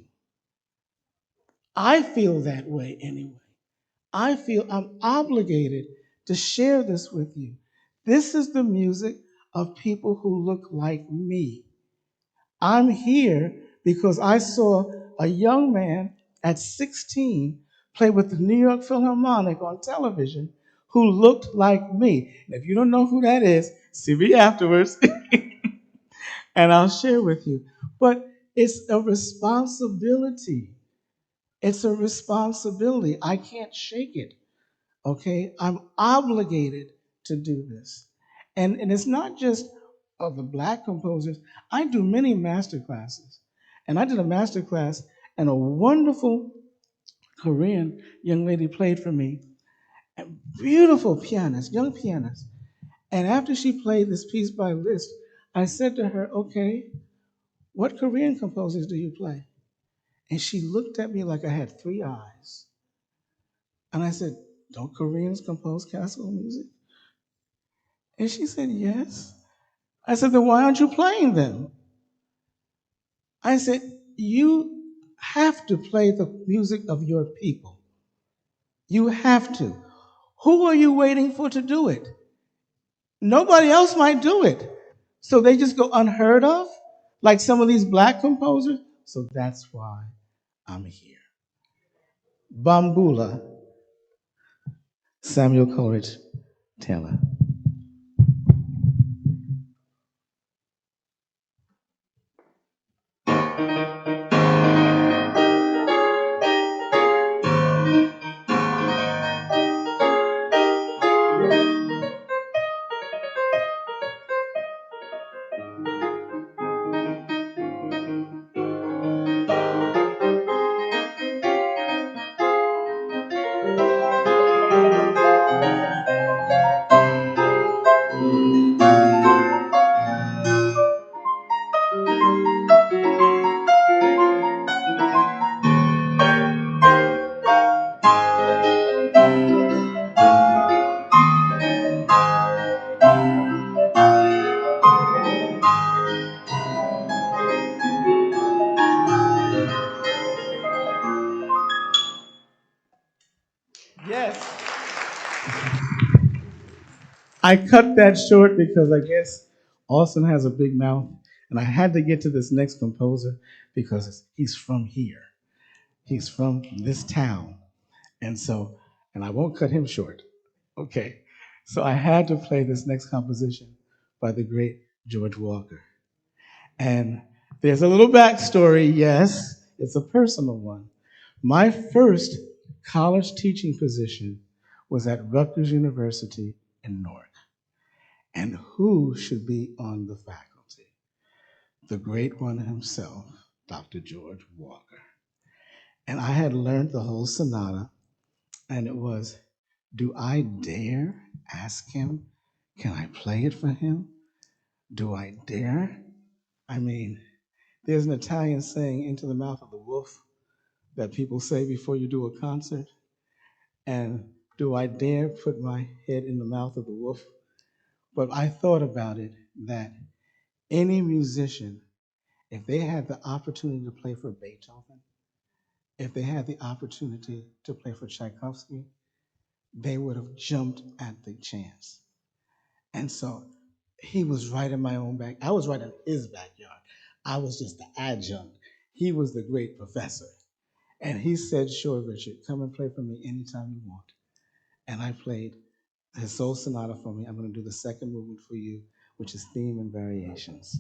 I feel that way anyway. I feel I'm obligated to share this with you. This is the music of people who look like me. I'm here because I saw a young man at 16 play with the New York Philharmonic on television who looked like me. And if you don't know who that is, see me afterwards and I'll share with you. But it's a responsibility. It's a responsibility. I can't shake it. Okay? I'm obligated to do this. And it's not just of the Black composers. I do many master classes. And I did a master class, and a wonderful Korean young lady played for me, a beautiful pianist, young pianist. And after she played this piece by Liszt, I said to her, "Okay, what Korean composers do you play?" And she looked at me like I had 3 eyes. And I said, "Don't Koreans compose classical music?" And she said, "Yes." I said, "Then why aren't you playing them?" I said, "You have to play the music of your people. You have to. Who are you waiting for to do it? Nobody else might do it. So they just go unheard of, like some of these Black composers. So that's why I'm here." Bambula, Samuel Coleridge Taylor. Yes. I cut that short because I guess Austin has a big mouth, and I had to get to this next composer because he's from here. He's from this town. And so, and I won't cut him short. Okay. So I had to play this next composition by the great George Walker. And there's a little backstory, yes, it's a personal one. My first college teaching position was at Rutgers University in Newark. And who should be on the faculty? The great one himself, Dr. George Walker. And I had learned the whole sonata, and it was, do I dare ask him, can I play it for him? Do I dare? I mean, there's an Italian saying, into the mouth of the wolf, that people say before you do a concert. And do I dare put my head in the mouth of the wolf? But I thought about it that any musician, if they had the opportunity to play for Beethoven, if they had the opportunity to play for Tchaikovsky, they would have jumped at the chance. And so he was right in my own back. I was right in his backyard. I was just the adjunct. He was the great professor. And he said, sure, Richard, come and play for me anytime you want. And I played his soul sonata for me. I'm going to do the second movement for you, which is theme and variations.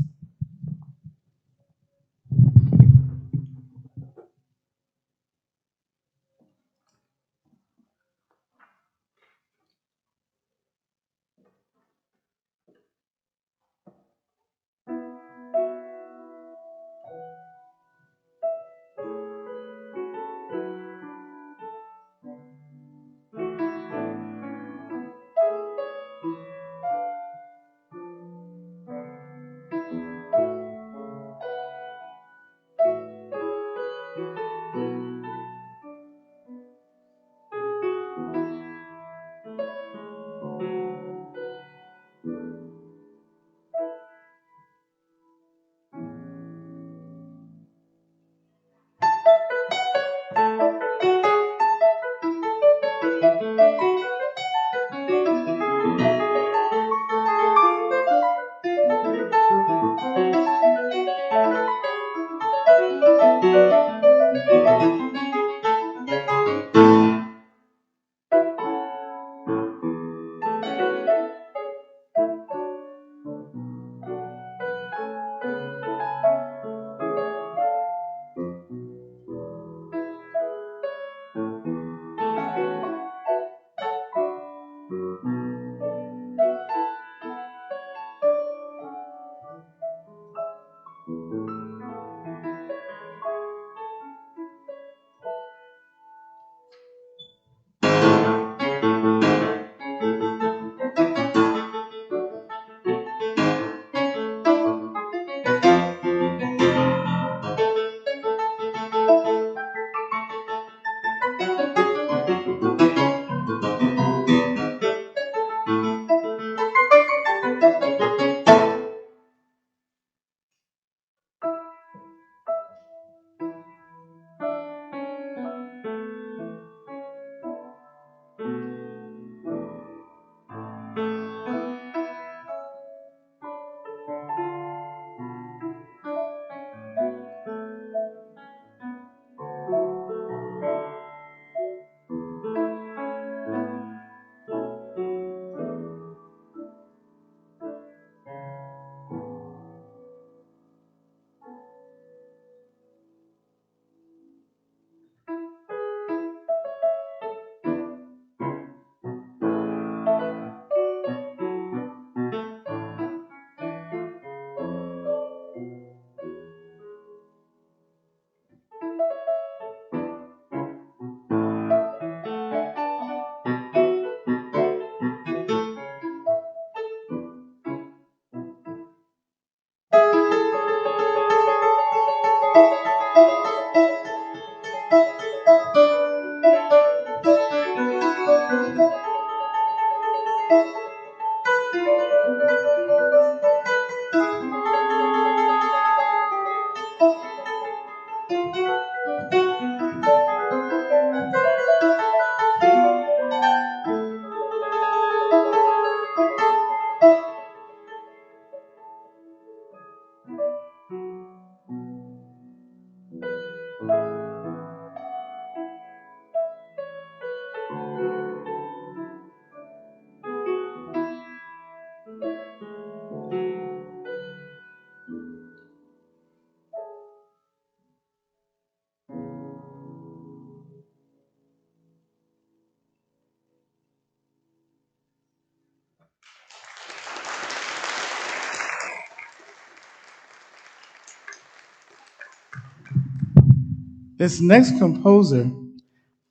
This next composer,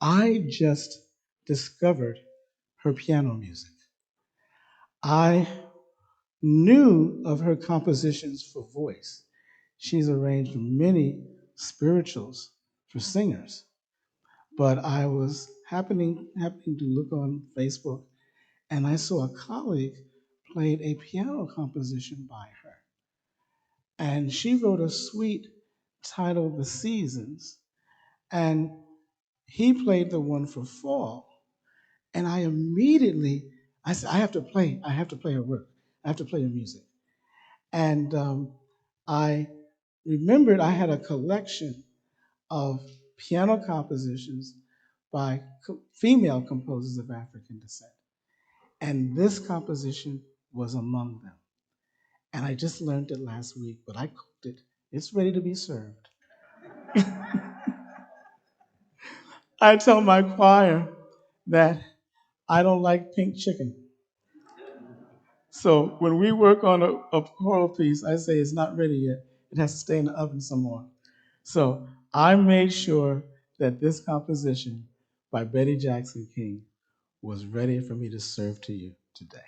I just discovered her piano music. I knew of her compositions for voice. She's arranged many spirituals for singers, but I was happening to look on Facebook, and I saw a colleague played a piano composition by her. And she wrote a suite titled The Seasons, and he played the one for fall. And I immediately, I said, I have to play her work. I have to play her music. And I remembered I had a collection of piano compositions by female composers of African descent. And this composition was among them. And I just learned it last week, but I cooked it. It's ready to be served. I tell my choir that I don't like pink chicken. So when we work on a choral piece, I say it's not ready yet. It has to stay in the oven some more. So I made sure that this composition by Betty Jackson King was ready for me to serve to you today.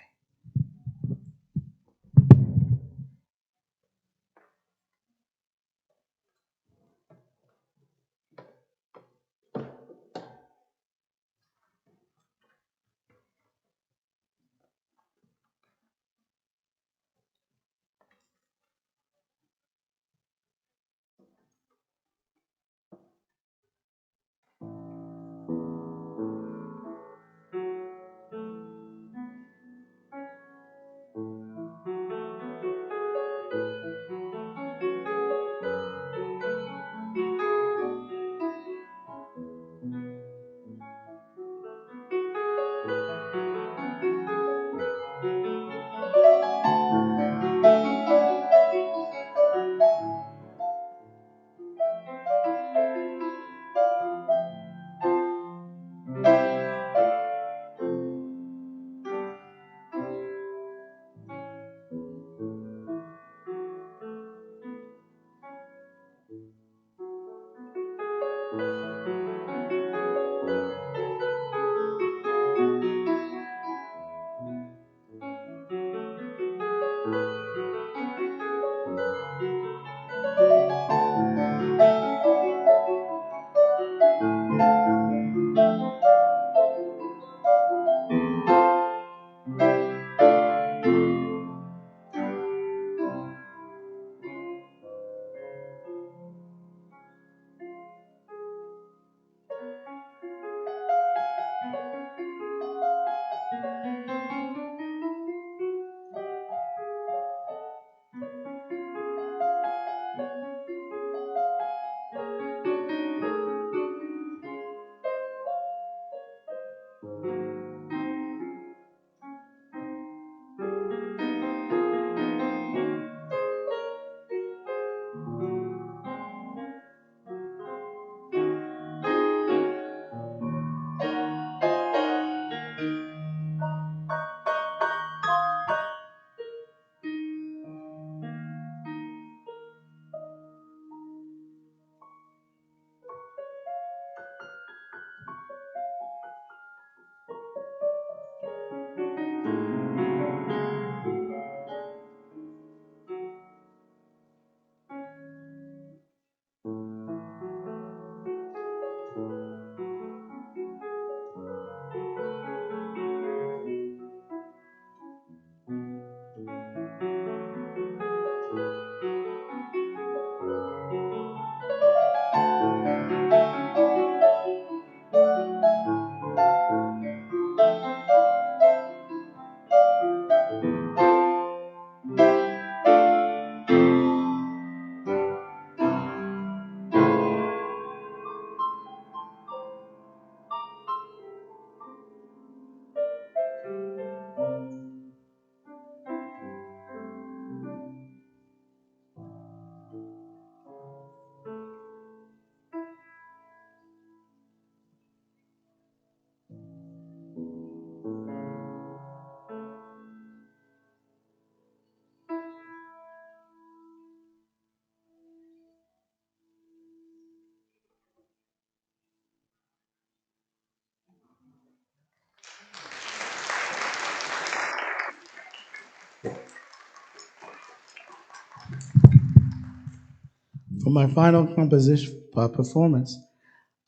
For my final composition performance,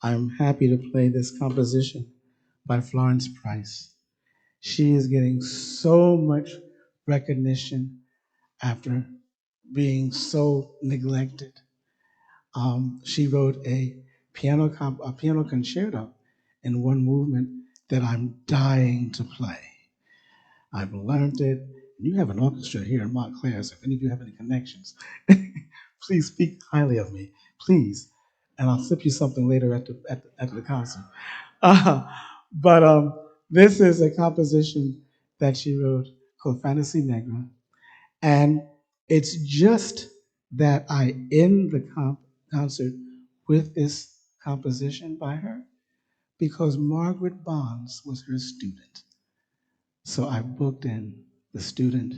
I'm happy to play this composition by Florence Price. She is getting so much recognition after being so neglected. She wrote a piano concerto in one movement that I'm dying to play. I've learned it. You have an orchestra here in Montclair, so if any of you have any connections, please speak highly of me, please. And I'll sip you something later after the concert. Uh, but this is a composition that she wrote called Fantasy Negra. And it's just that I end the concert with this composition by her because Margaret Bonds was her student. So I booked in the student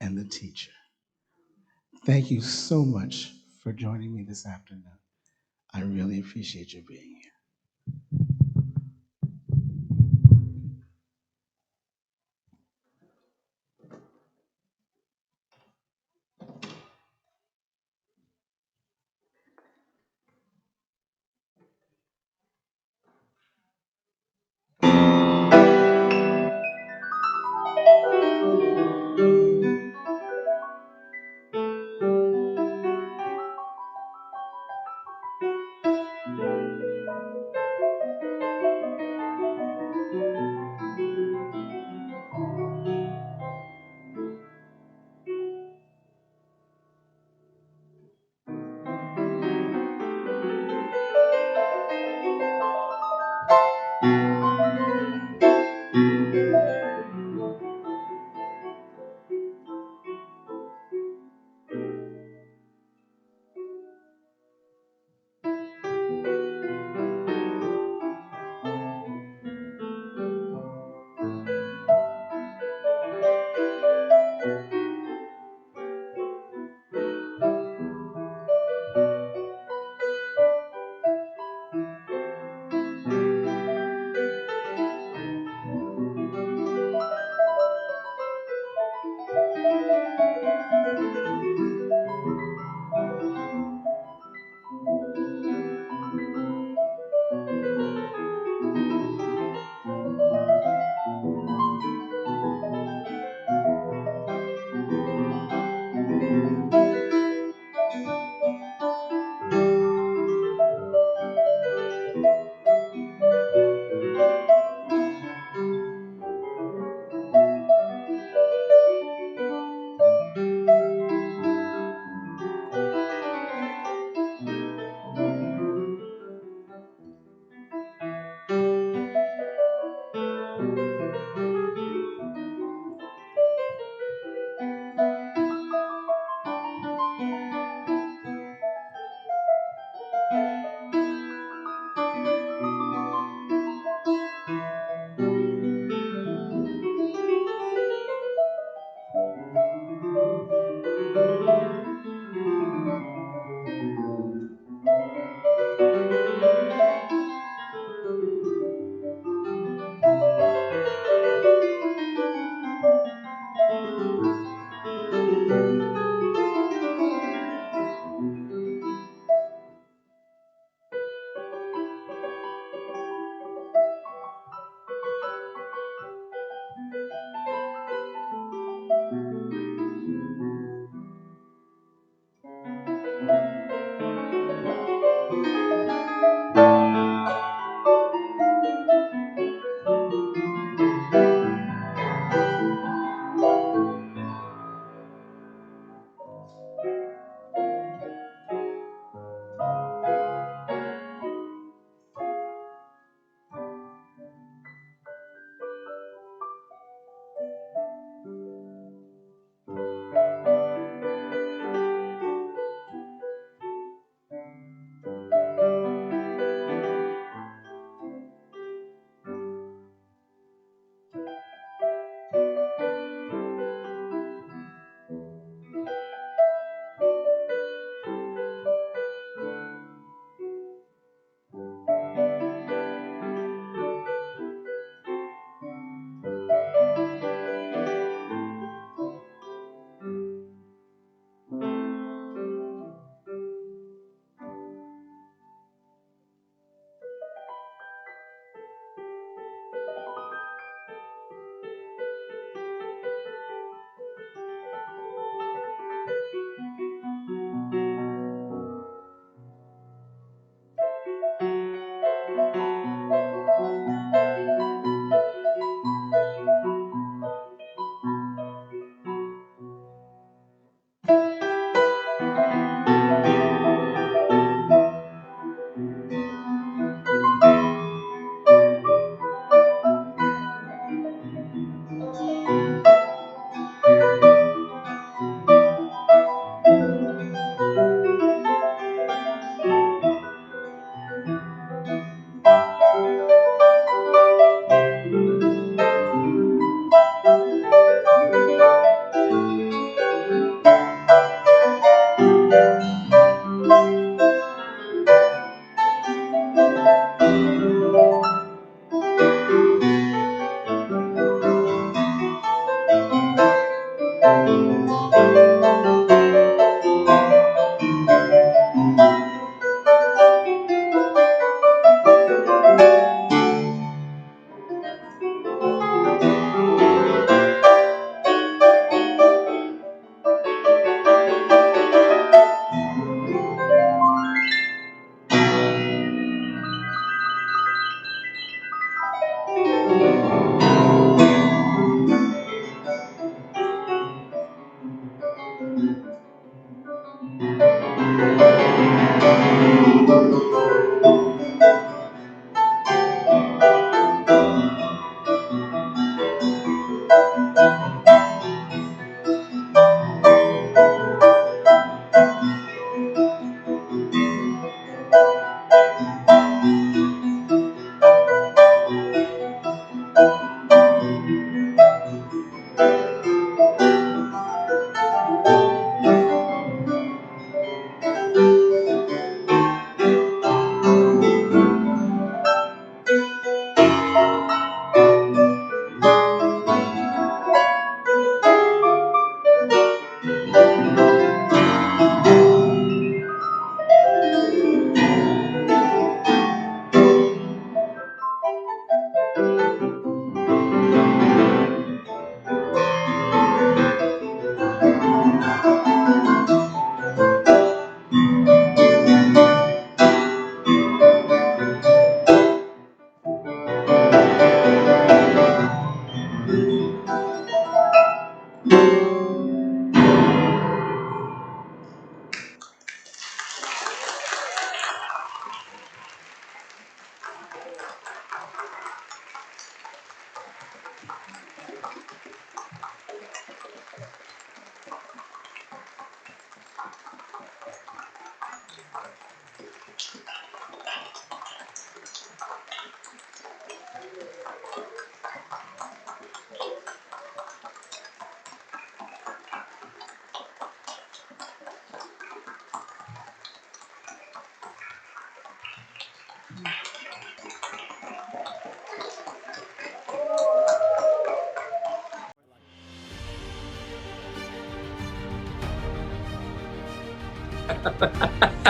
and the teacher. Thank you so much for joining me this afternoon. I really appreciate you being here.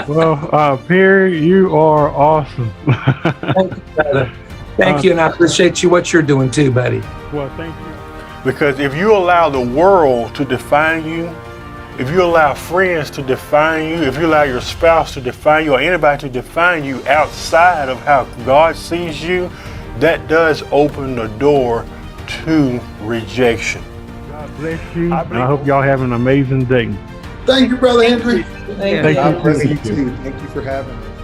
Well, Perry, you are awesome. Thank you, brother. Thank you, and I appreciate you what you're doing too, buddy. Well, thank you. Because if you allow the world to define you, if you allow friends to define you, if you allow your spouse to define you, or anybody to define you outside of how God sees you, that does open the door to rejection. God bless you. I hope y'all have an amazing day. Thank you, Brother Henry. Thank Thank you. you. God bless you too. Thank you for having us.